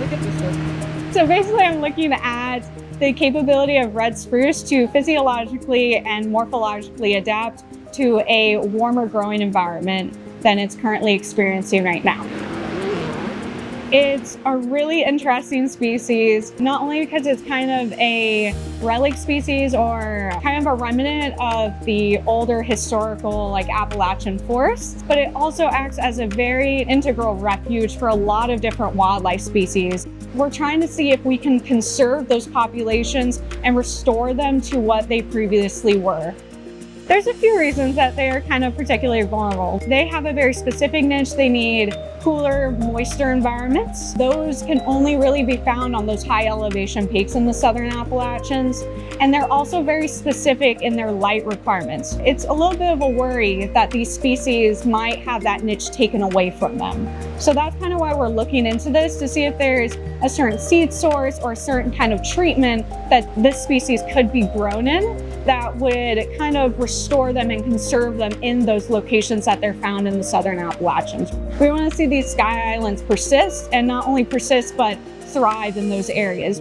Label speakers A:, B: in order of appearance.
A: Look at this one.
B: So basically I'm looking at the capability of red spruce to physiologically and morphologically adapt to a warmer growing environment than it's currently experiencing right now. It's a really interesting species, not only because it's kind of a relic species or kind of a remnant of the older historical like Appalachian forests, but it also acts as a very integral refuge for a lot of different wildlife species. We're trying to see if we can conserve those populations and restore them to what they previously were. There's a few reasons that they are kind of particularly vulnerable. They have a very specific niche. They need cooler, moister environments. Those can only really be found on those high elevation peaks in the southern Appalachians. And they're also very specific in their light requirements. It's a little bit of a worry that these species might have that niche taken away from them. So that's kind of why we're looking into this, to see if there's a certain seed source or a certain kind of treatment that this species could be grown in that would kind of restore them and conserve them in those locations that they're found in the southern Appalachians. We want to see these sky islands persist, and not only persist, but thrive in those areas.